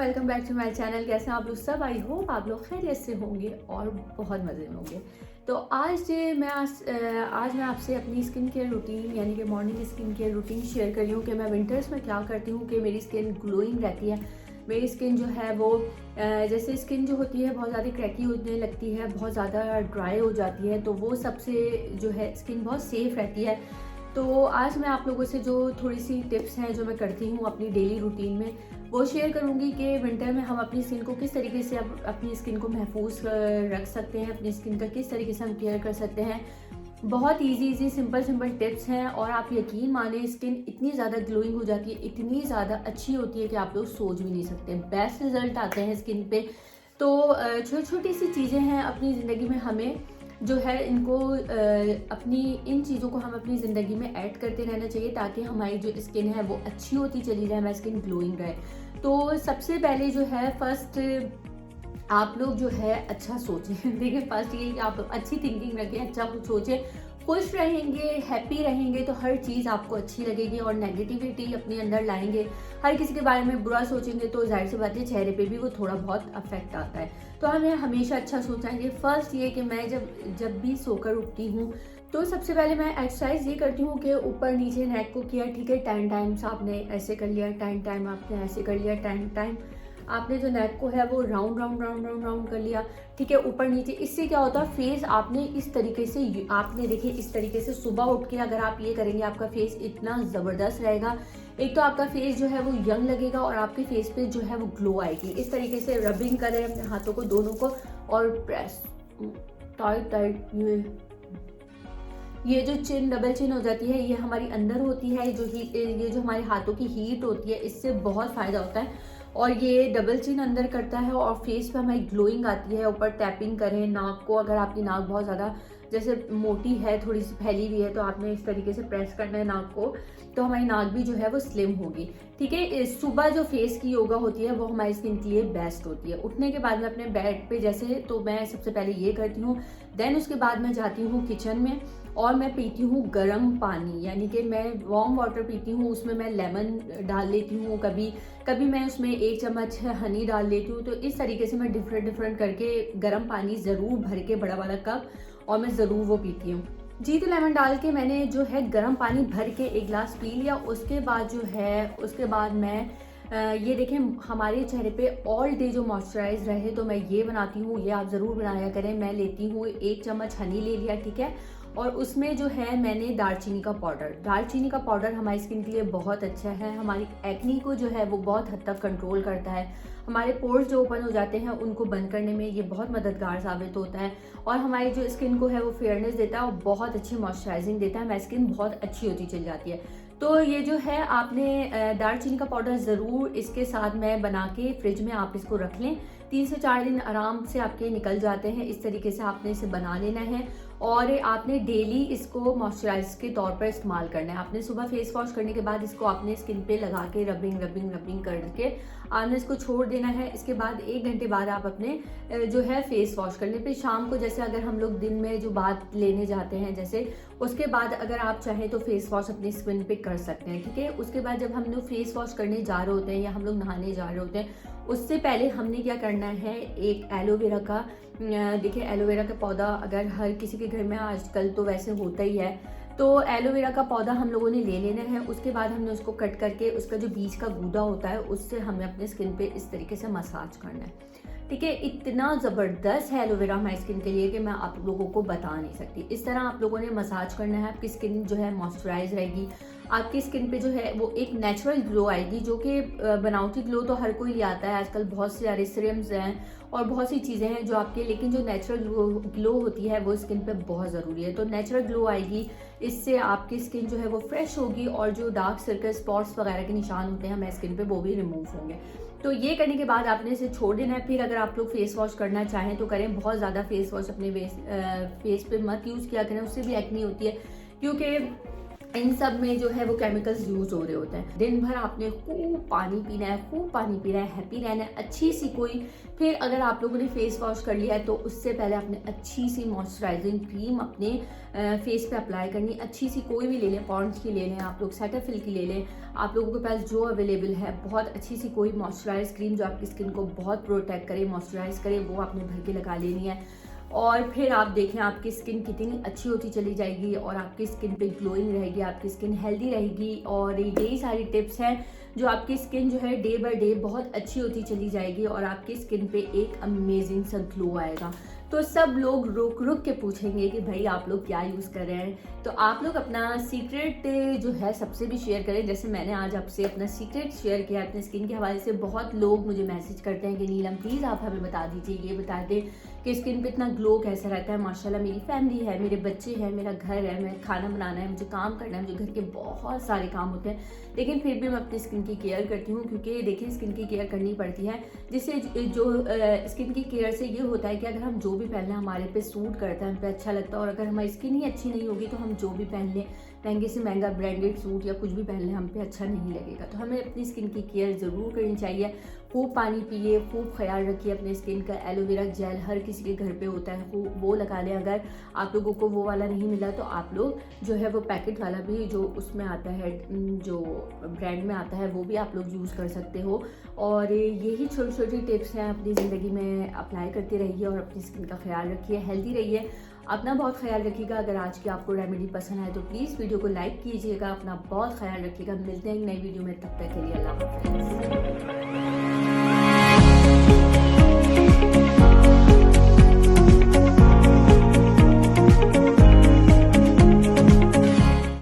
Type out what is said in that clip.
Welcome back to my channel. कैसे हैं आप लोग सब? आई होप आप लोग खैरियत से होंगे और बहुत मज़े में होंगे। तो आज मैं आपसे अपनी स्किन केयर रूटीन यानी कि morning skin care routine share कर रही हूँ कि मैं विंटर्स में क्या करती हूँ कि मेरी स्किन ग्लोइंग रहती है। मेरी स्किन जो है वो जैसे स्किन जो होती है बहुत ज़्यादा क्रैकी होने लगती है, बहुत ज़्यादा ड्राई हो जाती है, तो वो सबसे जो है स्किन बहुत सेफ़ रहती है। तो आज मैं आप लोगों से जो थोड़ी सी टिप्स हैं जो मैं करती हूँ अपनी डेली रूटीन में, वो शेयर करूँगी कि विंटर में हम अपनी स्किन को किस तरीके से अपनी स्किन को महफूज रख सकते हैं, अपनी स्किन का किस तरीके से हम केयर कर सकते हैं। बहुत इजी सिंपल टिप्स हैं और आप यकीन माने स्किन इतनी ज़्यादा ग्लोइंग हो जाती है, इतनी ज़्यादा अच्छी होती है कि आप लोग सोच भी नहीं सकते। बेस्ट रिजल्ट आते हैं स्किन पे। तो छोटी छोटी सी चीज़ें हैं अपनी ज़िंदगी में, हमें जो है इनको अपनी इन चीज़ों को हम अपनी ज़िंदगी में ऐड करते रहना चाहिए ताकि हमारी जो स्किन है वो अच्छी होती चली जाए, हमारी स्किन ग्लोइंग रहे। तो सबसे पहले जो है फर्स्ट आप लोग जो है अच्छा सोचें। देखिए फर्स्ट ये कि आप अच्छी थिंकिंग रखें, अच्छा कुछ सोचें। खुश रहेंगे, हैप्पी रहेंगे तो हर चीज़ आपको अच्छी लगेगी और नेगेटिविटी अपने अंदर लाएंगे, हर किसी के बारे में बुरा सोचेंगे तो जाहिर सी बात है चेहरे पे भी वो थोड़ा बहुत अफेक्ट आता है। तो हमें हमेशा अच्छा सोचना चाहिए। फर्स्ट ये कि मैं जब भी सोकर उठती हूँ तो सबसे पहले मैं एक्सरसाइज ये करती हूँ कि ऊपर नीचे नेक को किया, ठीक है, 10 टाइम्स आपने ऐसे कर लिया, 10 टाइम आपने ऐसे कर लिया, 10 टाइम आपने जो नेक को है वो round round round round round कर लिया, ठीक है, ऊपर नीचे। इससे क्या होता है, फेस आपने इस तरीके से, आपने देखिए इस तरीके से सुबह उठ के अगर आप ये करेंगे आपका फेस इतना ज़बरदस्त रहेगा। एक तो आपका फेस जो है वो यंग लगेगा और आपके फेस पे जो है वो ग्लो आएगी। इस तरीके से रबिंग करें अपने हाथों को दोनों को और प्रेस टाइट टाइट। ये जो चिन, डबल चिन हो जाती है, ये हमारी अंदर होती है। ये जो हमारे हाथों की हीट होती है इससे बहुत फ़ायदा होता है और ये डबल चिन अंदर करता है और फेस पे हमारी ग्लोइंग आती है। ऊपर टैपिंग करें नाक को, अगर आपकी नाक बहुत ज़्यादा जैसे मोटी है, थोड़ी सी फैली हुई है, तो आपने इस तरीके से प्रेस करना है नाक को, तो हमारी नाक भी जो है वो स्लिम होगी, ठीक है। सुबह जो फेस की योगा होती है वो हमारी स्किन के लिए बेस्ट होती है। उठने के बाद में अपने बेड पे जैसे, तो मैं सबसे पहले ये करती हूँ, देन उसके बाद मैं जाती हूँ किचन में और मैं पीती हूँ गर्म पानी, यानी कि मैं वार्म वाटर पीती हूँ। उसमें मैं लेमन डाल लेती हूँ, कभी कभी मैं उसमें 1 चम्मच हनी डाल लेती हूँ। तो इस तरीके से मैं डिफरेंट करके गर्म पानी ज़रूर भर के, बड़ा वाला कप, और मैं ज़रूर वो पीती हूँ जी। तो लेमन डाल के मैंने जो है गर्म पानी भर के 1 गिलास पी लिया। उसके बाद जो है, उसके बाद मैं ये देखें हमारे चेहरे पे ऑल डे जो मॉइस्चराइज रहे, तो मैं ये बनाती हूँ, ये आप ज़रूर बनाया करें। मैं लेती हूँ 1 चम्मच हनी ले लिया, ठीक है, और उसमें जो है मैंने दालचीनी का पाउडर हमारी स्किन के लिए बहुत अच्छा है। हमारी एक्नी को जो है वो बहुत हद तक कंट्रोल करता है। हमारे पोर्स जो ओपन हो जाते हैं उनको बंद करने में ये बहुत मददगार साबित होता है और हमारी जो स्किन को है वो फेयरनेस देता है और बहुत अच्छी मॉइस्चराइजिंग देता है। हमारी स्किन बहुत अच्छी होती चली जाती है। तो ये जो है आपने दालचीनी का पाउडर ज़रूर इसके साथ में बना के फ्रिज में आप इसको रख लें। 3 से 4 दिन आराम से आपके निकल जाते हैं। इस तरीके से आपने इसे बना लेना है और आपने डेली इसको मॉइस्चराइज के तौर पर इस्तेमाल करना है। आपने सुबह फेस वॉश करने के बाद इसको आपने स्किन पे लगा के रबिंग करके आपने इसको छोड़ देना है। इसके बाद 1 घंटे बाद आप अपने जो है फेस वॉश करने पे, शाम को जैसे अगर हम लोग दिन में जो बात लेने जाते हैं जैसे, उसके बाद अगर आप चाहें तो फेस वॉश अपनी स्किन पे कर सकते हैं, ठीक है। उसके बाद जब हम लोग फेस वॉश करने जा रहे होते हैं या हम लोग नहाने जा रहे होते हैं, उससे पहले हमने क्या करना है, एक एलोवेरा का, देखिए एलोवेरा का पौधा अगर हर किसी के घर में आजकल तो वैसे होता ही है, तो एलोवेरा का पौधा हम लोगों ने ले लेना है। उसके बाद हमने उसको कट करके उसका जो बीज का गूदा होता है उससे हमें अपने स्किन पे इस तरीके से मसाज करना है, ठीक है। इतना ज़बरदस्त है एलोवेरा हमारी स्किन के लिए कि मैं आप लोगों को बता नहीं सकती। इस तरह आप लोगों ने मसाज करना है, आपकी स्किन जो है मॉइस्चराइज रहेगी, आपकी स्किन पे जो है वो एक नेचुरल ग्लो आएगी, जो कि बनावटी ग्लो तो हर कोई ले आता है आजकल, बहुत सारे सीरम्स हैं और बहुत सी चीज़ें हैं जो आपके, लेकिन जो नेचुरल ग्लो होती है वो स्किन पे बहुत ज़रूरी है। तो नेचुरल ग्लो आएगी, इससे आपकी स्किन जो है वो फ्रेश होगी और जो डार्क सर्कल, स्पॉट्स वगैरह के निशान होते हैं हमारी स्किन पे वो भी रिमूव होंगे। तो ये करने के बाद आपने इसे छोड़ देना है। फिर अगर आप लोग फेस वॉश करना चाहें तो करें, बहुत ज़्यादा फेस वॉश अपने फेस पे मत यूज़ किया करें, उससे भी एक्नी होती है, क्योंकि इन सब में जो है वो केमिकल्स यूज हो रहे होते हैं। दिन भर आपने खूब पानी पीना है, खूब पानी पीना है, हैप्पी रहना है, अच्छी सी कोई, फिर अगर आप लोगों ने फेस वॉश कर लिया है तो उससे पहले आपने अच्छी सी मॉइस्चराइजिंग क्रीम अपने फेस पे अप्लाई करनी, अच्छी सी कोई भी ले लें, पॉन्ड्स की ले लें, आप लोग सेटाफिल की ले लें, आप लोगों के पास जो अवेलेबल है, बहुत अच्छी सी कोई मॉइस्चराइज क्रीम जो आपकी स्किन को बहुत प्रोटेक्ट करे, मॉइस्चराइज करे, वो आपने भर के लगा लेनी है। और फिर आप देखें आपकी स्किन कितनी अच्छी होती चली जाएगी और आपकी स्किन पे ग्लोइंग रहेगी, आपकी स्किन हेल्दी रहेगी। और यही सारी टिप्स हैं जो आपकी स्किन जो है डे बाय डे बहुत अच्छी होती चली जाएगी और आपकी स्किन पे एक अमेजिंग सा ग्लो आएगा। तो सब लोग रुक रुक के पूछेंगे कि भाई आप लोग क्या यूज़ कर रहे हैं, तो आप लोग अपना सीक्रेट जो है सबसे भी शेयर करें। जैसे मैंने आज आपसे अपना सीक्रेट शेयर किया अपने स्किन के हवाले से। बहुत लोग मुझे मैसेज करते हैं कि नीलम प्लीज़ आप हमें बता दीजिए, ये बता दें कि स्किन पे इतना ग्लो कैसा रहता है। माशाल्लाह मेरी फैमिली है, मेरे बच्चे हैं, मेरा घर है, मैं खाना बनाना है, मुझे काम करना है, मुझे घर के बहुत सारे काम होते हैं, लेकिन फिर भी मैं अपनी स्किन की केयर करती हूँ। क्योंकि देखिए स्किन की केयर करनी पड़ती है, जिससे जो स्किन की केयर से ये होता है कि अगर हम जो भी पहनना हमारे पे सूट करता है, हम पे अच्छा लगता है, और अगर हमारी स्किन ही अच्छी नहीं होगी तो हम जो भी पहन लें, महंगे से महंगा ब्रांडेड सूट या कुछ भी पहन लें, हम पे अच्छा नहीं लगेगा। तो हमें अपनी स्किन की केयर ज़रूर करनी चाहिए। खूब पानी पिए, खूब ख्याल रखिए अपने स्किन का। एलोवेरा जेल हर किसी के घर पे होता है, वो लगा लें। अगर आप लोगों को वो वाला नहीं मिला तो आप लोग जो है वो पैकेट वाला भी जो उसमें आता है, जो ब्रांड में आता है, वो भी आप लोग यूज़ कर सकते हो। और यही छोटी छोटी टिप्स हैं, अपनी ज़िंदगी में अप्लाई करते रहिए और अपनी स्किन का ख्याल रखिए, हेल्दी रहिए, अपना बहुत ख्याल रखिएगा। अगर आज की आपको रेमेडी पसंद आए तो प्लीज़ वीडियो को लाइक कीजिएगा, अपना बहुत ख्याल रखिएगा। मिलते हैं एक नई वीडियो में, तब तक के लिए अल्लाह हाफ़िज़।